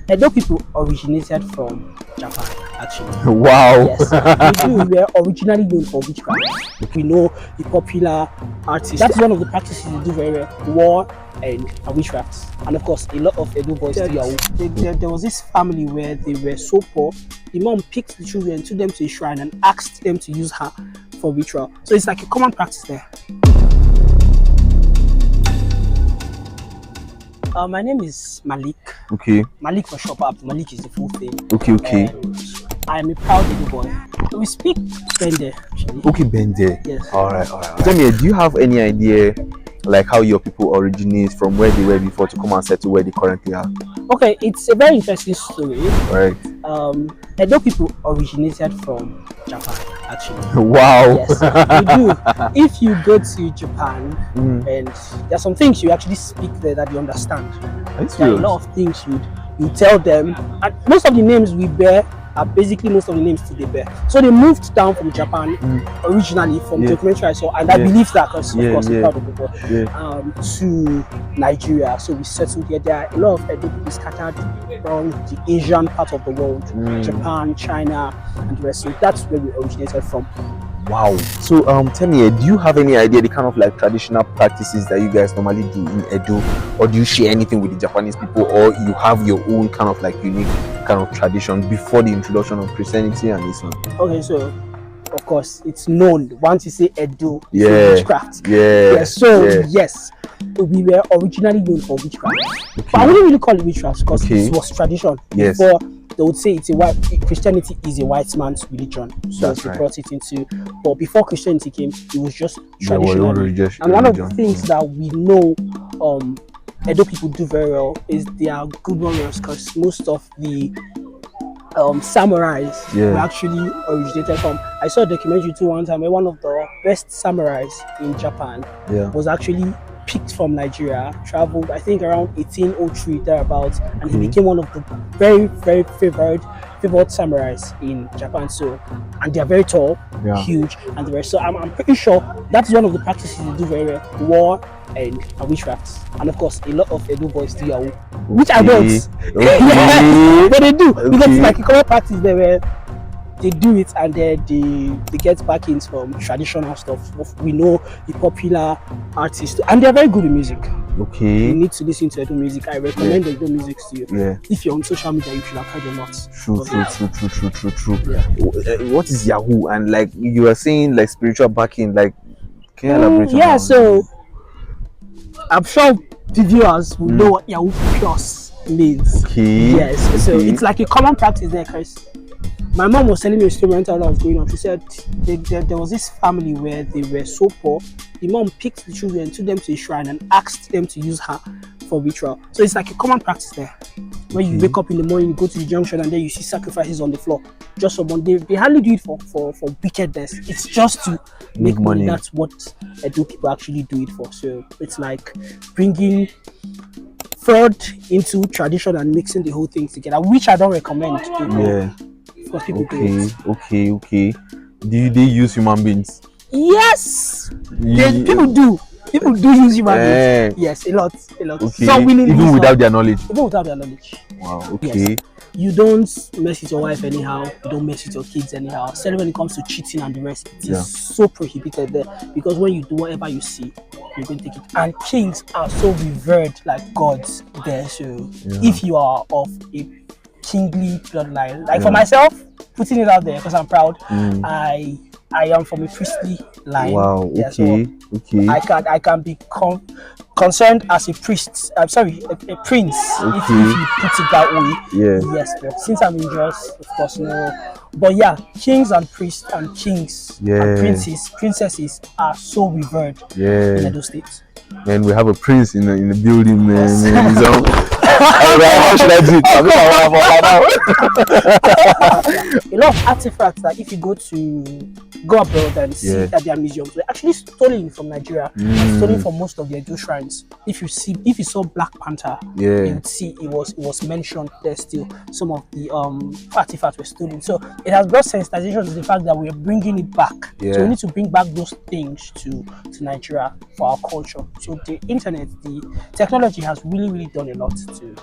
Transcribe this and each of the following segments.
Edo people originated from Japan, actually. Wow. Yes, we were originally known for witchcraft. We know the popular artists. That's one of the practices they do very well: war and witchcraft. And of course, a lot of Edo boys do Yahoo. There was this family where they were so poor. The mom picked the children, took them to a shrine, and asked them to use her for ritual. So it's like a common practice there. My name is Malik. Okay. Malik for short, but Malik is the full thing. Okay. And I'm a proud Edo boy. We speak Bende, actually. Okay, Bende. Yes. All right. Tell me, do you have any idea, like, how your people originate from where they were before to come and settle where they currently are? Okay, it's a very interesting story. Right. Edo people originated from Japan, actually. Wow. Yes, they do. If you go to Japan, and there's some things you actually speak there that you understand. There are a lot of things you tell them, and most of the names we bear are basically most of the names they bear. So they moved down from Japan originally from documentary I saw, and I believe that because of course I'm proud of people, to Nigeria. So we settled here. There are a lot of Edo people scattered around the Asian part of the world, Japan, China, and the rest. So that's where we originated from. Wow. So tell me, do you have any idea the kind of like traditional practices that you guys normally do in Edo, or do you share anything with the Japanese people, or you have your own kind of like unique kind of tradition before the introduction of Christianity and Islam? Okay, so of course it's known once you say Edo, witchcraft. Yes, we were originally known for witchcraft, but I wouldn't really call it witchcraft because it was tradition. Before they would say Christianity is a white man's religion, so they brought it into. But before Christianity came, it was just traditional. And one of the things that we know Edo people do very well is they are good warriors, because most of the samurais were actually originated from. I saw a documentary too one time where one of the best samurais in Japan was actually picked from Nigeria, traveled I think around 1803 thereabouts, and he became one of the very, very favored samurais in Japan. So, and they are very tall, huge, and the rest. So I'm pretty sure that's one of the practices they do very well: war and witchcraft. And of course, a lot of Edo boys do Yahoo, which I don't. But they do because it's like a common practice there where they do it, and then they get backings from traditional stuff. We know the popular artists, and they're very good in music. Okay. You need to listen to Edo music. I recommend Edo music to you. If you're on social media, you should have heard a lot. True. What is Yahoo? And like you were saying, like spiritual backing, like can you elaborate on that? So I'm sure the viewers will know what Yahoo Plus means. So it's like a common practice there, because my mom was telling me a story when I was growing up. She said there was this family where they were so poor. The mom picked the children, took them to a shrine, and asked them to use her for ritual. So it's like a common practice there. When you wake up in the morning, you go to the junction, and then you see sacrifices on the floor. Just for money. They hardly do it for wickedness. It's just to make money. That's what Edo people actually do it for. So it's like bringing fraud into tradition and mixing the whole thing together, which I don't recommend people. Because people do it. Okay. Do they use human beings? Yes, people do. People do use human beings. Yes, a lot. Okay. So even without their knowledge. Wow. Okay. Yes. You don't mess with your wife anyhow. You don't mess with your kids anyhow. Especially when it comes to cheating and the rest, it is so prohibited there. Because when you do whatever you see, you're going to take it. And kings are so revered like gods there. So if you are of a kingly bloodline, like for myself, putting it out there because I'm proud, I am from a priestly line. Wow. Okay. I can be concerned as a priest. I'm sorry, a prince. If you put it that way. Yes, but since I'm in Jos, of course, no. But kings and priests and kings and princesses are so revered in Edo State. And we have a prince in the building, man. How should I do it? A lot of artifacts that if you go abroad and see at their museums, they're actually stolen from Nigeria, stolen from most of their Edo shrines. If you saw Black Panther, you would see it was mentioned there still. Some of the artifacts were stolen. So it has brought sensitization to the fact that we're bringing it back. So we need to bring back those things to Nigeria for our culture. So the internet, the technology has really, really done a lot to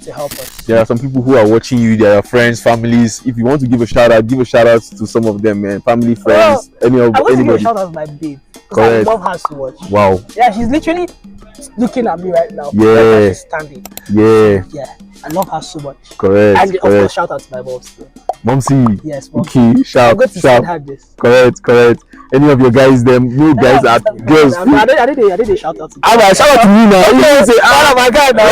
to help us. There are some people who are watching you. There are friends, families. If you want to give a shout out to some of them, man. Family, friends, I want to give a anybody. shout out to my babe because I Correct. love her so much. Wow. Yeah, she's literally looking at me right now. Yeah. Like she's standing. Yeah. Yeah, I love her so much. Correct. And of course, shout out to my mom still. Momsy. Yes, mom. Okay. Shout. I'm going to send her this. Correct. Any of your guys, them, you guys are girls. I did a shout out to Shout out to me now. You say, my God, now.